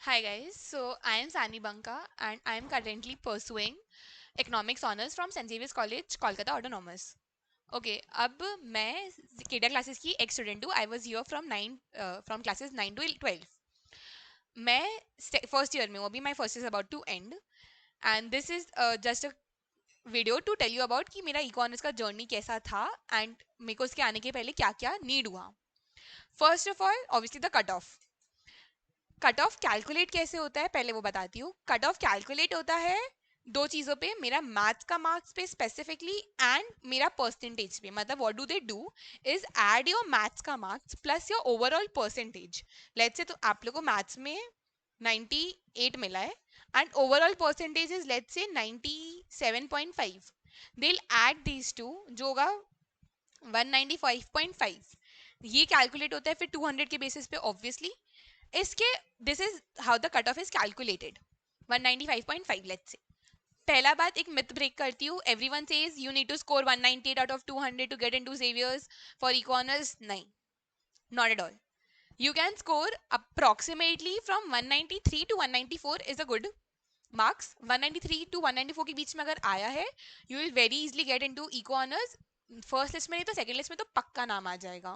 Hi guys, so I am Sani Banka and I am currently pursuing economics honors from St. Xavier's College, Kolkata Autonomous. Okay, अब मैं केडा classes की एक student हूँ. I was here from classes 9 to 12. मैं first year में हूँ, अभी my first is about to end and this is just a video to tell you about कि मेरा इकोनॉमिक्स का जर्नी कैसा था एंड मेरे को उसके आने के पहले क्या क्या नीड हुआ. First of all obviously the cut of calculate कैसे होता है पहले वो बताती हूँ. कट ऑफ कैलकुलेट होता है दो चीजों पे, मेरा मैथ्स का मार्क्स पे स्पेसिफिकली एंड मेरा परसेंटेज पे. मतलब what do they do is add your maths का marks plus your overall percentage. Let's say तो आप लोगों को मैथ्स में 98 मिला है and overall percentage is let's say 97.5. They will add these two जो होगा 195.5. ये कैलकुलेट होता है फिर 200 के बेसिस पे ऑब्वियसली. इसके this is how the cut off is calculated 195.5 let's say. पहला बात एक मिथ ब्रेक करती हूँ. Everyone says you need to score 198 out of 200 to get into Xavier's for economics. नहीं, not at all. You can score approximately from 193 to 194 is a good marks. 193 to 194 के बीच में अगर आया है you will very easily get into eco honors. First list में नहीं तो second list में तो पक्का नाम आ जाएगा.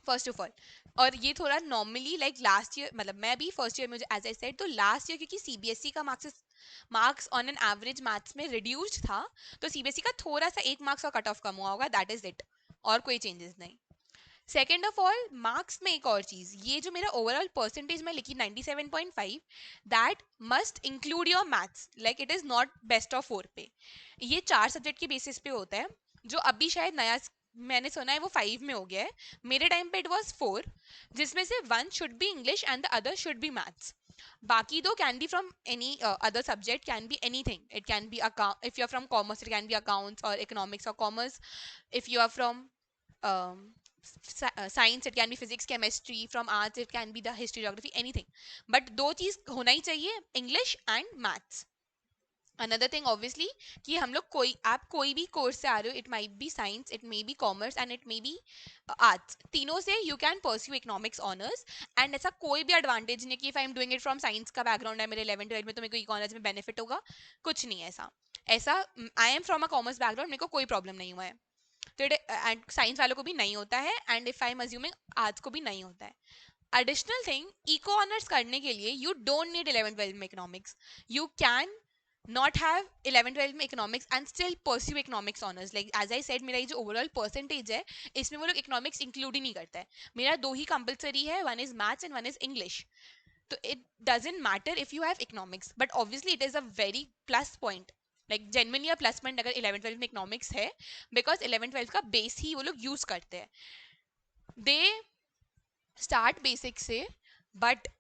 फर्स्ट ऑफ ऑल, और ये थोड़ा नॉर्मली लाइक लास्ट ईयर, मतलब मैं भी फर्स्ट ईयर में एज आई सेड तो लास्ट ईयर क्योंकि सीबीएसई का marks on an average maths में रिड्यूस्ड था, तो सीबीएसई का थोड़ा सा एक मार्क्स का कट ऑफ कम हुआ होगा, दैट इज इट. और कोई चेंजेस नहीं. सेकेंड ऑफ ऑल, मार्क्स में एक और चीज, ये जो मेरा ओवरऑल परसेंटेज में लिखी 97.5, that must include your maths. Like it is not best of 4 पे. ये 4 सब्जेक्ट के बेसिस पे होता है, जो अभी शायद नया मैंने सुना है वो 5 में हो गया है. मेरे टाइम पे इट वॉज 4, जिसमें से 1 should be English and the other should be maths. बाकी दो can be from any other subject, can be anything. It can be account, if you are from commerce it can be accounts और economics और commerce. If you are from science it can be physics chemistry. From arts it can be the history geography, anything. But दो चीज होना ही चाहिए, English and maths. Another thing obviously कि हम लोग कोई आप कोई भी कोर्स से आ रहे हो, it might be science, it may be commerce and it may be arts, तीनों से you can pursue economics honours. And ऐसा कोई भी एडवांटेज नहीं है कि if I am doing it from science का बैकग्राउंड है मेरे 11th 12th में तो मेरे को इकोनॉमिक्स में बेनिफिट होगा. कुछ नहीं है ऐसा. ऐसा I am from a commerce background, मेरे को कोई प्रॉब्लम नहीं हुआ है. तो एंड साइंस वालों को भी नहीं होता है and if I am assuming arts को भी नहीं होता है. एडिशनल थिंग, इको ऑनर्स करने के लिए you don't need 11th 12th में economics. You can not have 11th 12th में economics and still pursue economics honors. Like as I said, मेरा ये जो overall percentage है इसमें वो लोग economics include ही नहीं करता है. मेरा दो ही compulsory है, one is maths and one is English. तो it doesn't matter if you have economics, but obviously it is a very plus point. Like genuinely a plus point अगर 11th 12th में economics है, because 11th 12th का base ही वो लोग use करते हैं. They start basic से, but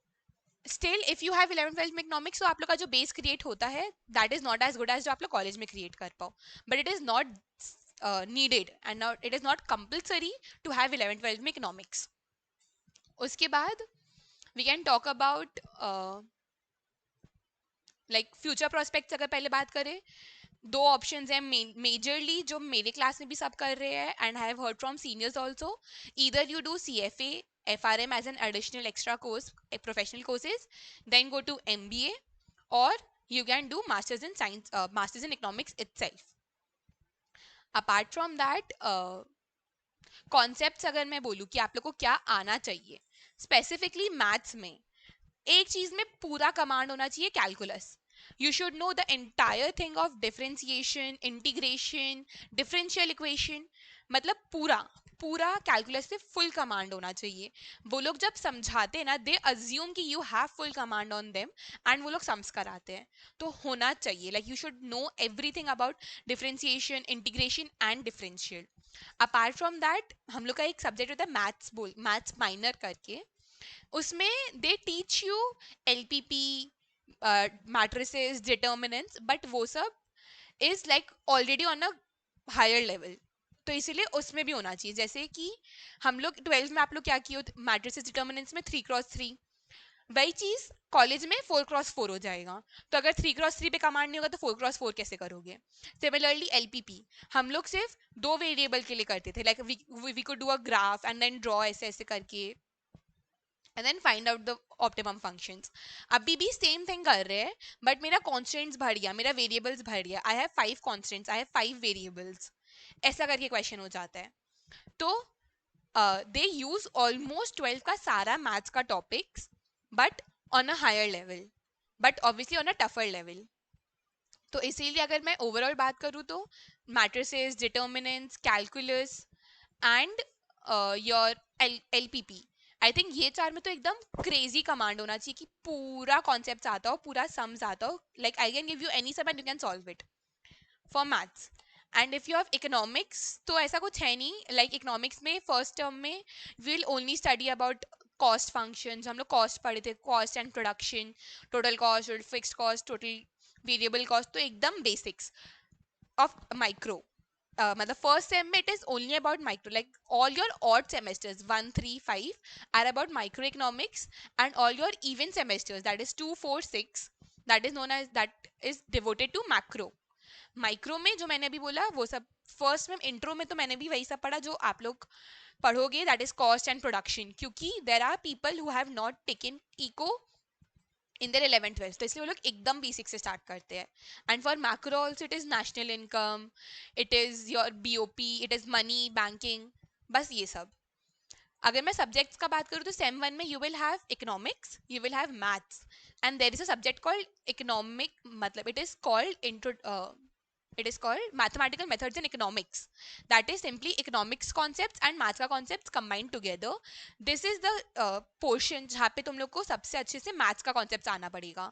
still if you have 11th 12th में इकोनॉमिक्स तो आप लोग का जो बेस क्रिएट होता है that is not as good as जो आप लोग कॉलेज में क्रिएट कर पाओ. But it is not needed and it is not compulsory to have 11th 12th में इकोनॉमिक्स. उसके बाद we can talk about like future prospects. अगर पहले बात करें, दो ऑप्शंस हैं मेजरली जो मेरे क्लास में भी सब कर रहे हैं and I have heard from seniors also. Either you do CFA FRM as an additional extra course, professional courses, then go to MBA, or you can do masters in science, masters in economics itself. Apart from that, concepts अगर मैं बोलूँ कि आप लोग को क्या आना चाहिए स्पेसिफिकली मैथ्स में, एक चीज में पूरा कमांड होना चाहिए, calculus. You should know the entire thing of differentiation, integration, differential equation. मतलब पूरा पूरा कैलकुलस पे फुल कमांड होना चाहिए. वो लोग जब समझाते हैं ना, दे अज्यूम कि you have full command on them and वो लोग सम्स कराते हैं. तो होना चाहिए like you should know everything about differentiation, integration and differential. Apart from that हम लोग का एक सब्जेक्ट होता है मैथ्स माइनर करके. उसमें they teach you LPP, matrices, determinants, but वो सब is like already on a higher level. तो इसीलिए उसमें भी होना चाहिए. जैसे कि हम लोग 12th में आप लोग क्या किए, मैट्रिसेस डिटर्मिनेंट्स में 3x3, वही चीज कॉलेज में 4x4 हो जाएगा. तो अगर 3x3 पे कमांड नहीं होगा तो 4x4 कैसे करोगे. सिमिलरली LPP हम लोग सिर्फ दो वेरिएबल के लिए करते थे, like we could do a graph and then draw ऐसे ऐसे करके and then find out the optimum functions. अभी भी सेम थिंग कर रहे हैं, बट मेरा कॉन्स्टेंट्स बढ़ गया, मेरा वेरिएबल्स बढ़ गया. I have 5 constants, I have 5 variables. ऐसा करके क्वेश्चन हो जाता है. तो दे यूज ऑलमोस्ट 12 का सारा मैथ्स का topics, but on a higher level, but obviously on a tougher level. तो इसीलिए अगर मैं ओवरऑल बात करूँ तो matrices, determinants, calculus and your LPP, I think ये चार में तो एकदम क्रेजी कमांड होना चाहिए कि पूरा कॉन्सेप्ट आता हो, पूरा सम्स आता हो. Like I can give you any sum and you can solve it for maths. And if you have economics तो ऐसा कुछ है नहीं. लाइक इकोनॉमिक्स में फर्स्ट टर्म में will only study about cost functions. हम लोग कॉस्ट पढ़े थे, cost and production, total cost, fixed cost, total variable cost, तो एकदम बेसिक्स ऑफ माइक्रो. मतलब फर्स्ट सेम में it is only about micro. Like all your odd semesters 1, 3, 5 are about micro economics, and all your even semesters that is 2, 4, 6 that is known as that is devoted to macro. Micro में जो मैंने अभी बोला वो सब first में intro में तो मैंने भी वही सब पढ़ा जो आप लोग पढ़ोगे, that is cost and production. क्योंकि there are people who have not taken eco in their 11th 12th, तो इसलिए वो लोग एकदम बेसिक से स्टार्ट करते हैं. And for macro also it is national income, it is your BOP, it is money, banking, बस ये सब. अगर मैं सब्जेक्ट्स का बात करूँ तो सेम वन में you will have economics, you will have maths, and there is a subject called economic, मतलब it is called intro, it is called mathematical methods in economics. That is simply economics concepts and maths का concepts combined together. This is the portion जहाँ पे तुम लोग को सबसे अच्छे से maths का concepts आना पड़ेगा.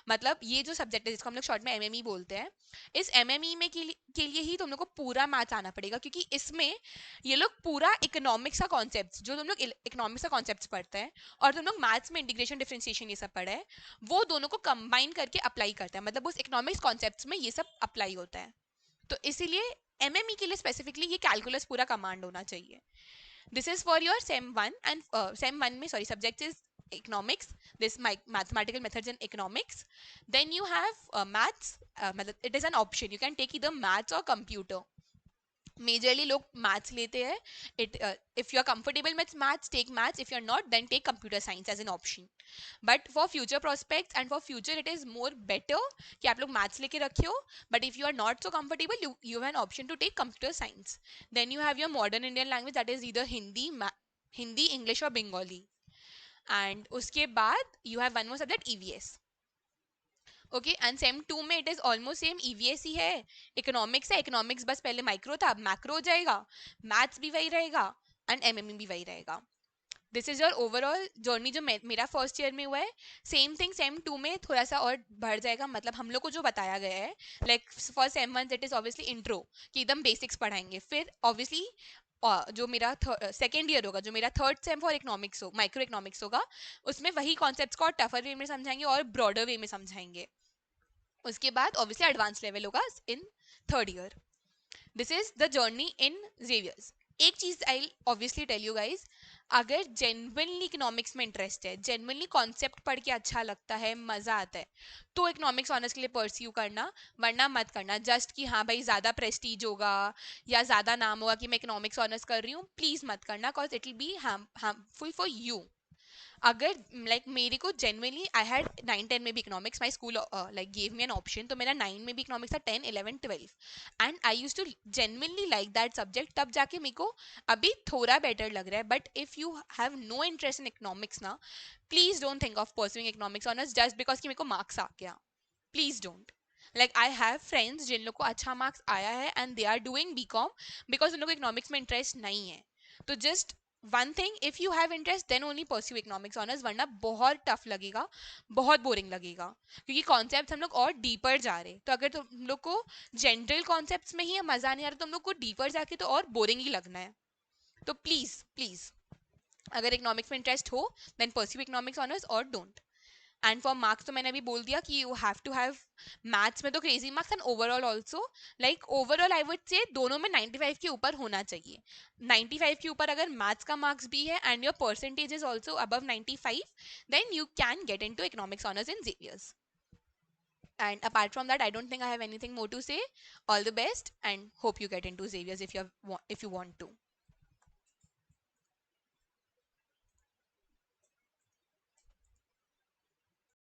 मतलब ये जो subject है जिसको हम लोग short में MME बोलते हैं, इस MME में के लिए ही तुम लोग को पूरा maths आना पड़ेगा, क्योंकि इसमें ये लोग पूरा economics का concepts, जो तुम लोग economics का concepts पढ़ते हैं और तुम लोग maths में integration differentiation ये सब पढ़े हैं, वो दोनों को combine करके apply करते हैं. मतलब उस economics concepts में ये सब apply होता है. तो इसीलिए एमएमई के लिए स्पेसिफिकली ये कैलकुलस पूरा कमांड होना चाहिए. This is for your sem one, and sem one में sorry subject is economics, this mathematical methods in economics. Then you have maths, it is an option, you can take either maths or computer. Majorly लोग maths लेते हैं. It if you are comfortable with maths take maths, if you are not then take computer science as an option. But for future prospects and for future it is more better कि आप लोग maths लेके रखे हो. But if you are not so comfortable you have an option to take computer science. Then you have your modern Indian language that is either Hindi, English और Bengali. And उसके बाद you have one more subject EVS. Okay, and sem 2 में it is almost same EVS ही है. Economics है, economics बस पहले micro था, अब मैक्रो हो जाएगा. मैथ्स भी वही रहेगा एंड एमएमई भी वही रहेगा. This is your overall journey जो मेरा फर्स्ट ईयर में हुआ है. सेम थिंग सेम 2 में थोड़ा सा और बढ़ जाएगा. मतलब हम लोग को जो बताया गया है, like for same one it is obviously intro कि एकदम बेसिक्स पढ़ाएंगे. फिर ऑब्वियसली जो मेरा सेकेंड ईयर होगा, जो मेरा थर्ड सेम फॉर इकोनॉमिक्स हो, माइक्रो इकोनॉमिक्स होगा, उसमें वही कॉन्सेप्ट्स को और टफर वे में समझाएंगे और ब्रॉडर वे में समझाएंगे. उसके बाद ऑब्वियसली एडवांस लेवल होगा in third year. This is the journey in Xavier's. एक चीज I obviously tell you guys, अगर जेन्युइनली इकोनॉमिक्स में इंटरेस्ट है, जेन्युइनली कॉन्सेप्ट पढ़ के अच्छा लगता है, मजा आता है, तो इकोनॉमिक्स ऑनर्स के लिए परस्यू करना. वरना मत करना जस्ट कि हाँ भाई ज्यादा प्रेस्टीज होगा या ज्यादा नाम होगा कि मैं इकोनॉमिक्स ऑनर्स कर रही हूँ. प्लीज मत करना, because it will be harmful for you. अगर लाइक मेरे को जेन्युइनली आई हैड 9-10 में भी economics, my school like give me an option, तो मेरा 9 में भी इकोनॉमिक्स था, 10, 11, 12, and I used to genuinely like that subject. तब जाके मेरे को अभी थोड़ा बेटर लग रहा है. But if you have no interest in economics ना, please don't think of pursuing economics honours just because कि मेरे को मार्क्स आ गया. Please don't. Like I have friends जिन लोग को अच्छा मार्क्स आया है and they are doing BCom because उन लोग को इकोनॉमिक्स में इंटरेस्ट नहीं है. तो just one thing, if you have interest then only pursue economics honours, वरना बहुत टफ लगेगा, बहुत बोरिंग लगेगा, क्योंकि कॉन्सेप्ट्स हम लोग और डीपर जा रहे हैं. तो अगर तुम लोग को जनरल कॉन्सेप्ट्स में ही मजा नहीं आ रहा, तो तुम लोग को डीपर जाके तो और बोरिंग ही लगना है. तो प्लीज प्लीज अगर इकोनॉमिक्स में इंटरेस्ट हो देन परस्यू इकोनॉमिक्स ऑनर्स और डोंट. एंड फॉर मार्क्स तो मैंने अभी बोल दिया कि you have to have maths में तो crazy marks and overall also. Like overall I would say दोनों में 95 के ऊपर होना चाहिए. 95 के ऊपर अगर मैथ्स का मार्क्स भी है and your percentage is also above 95, then you can get into economics honours in Xavier's. And apart from that, I don't think I have anything more to say. All the best and hope you get into Xavier's if you want to.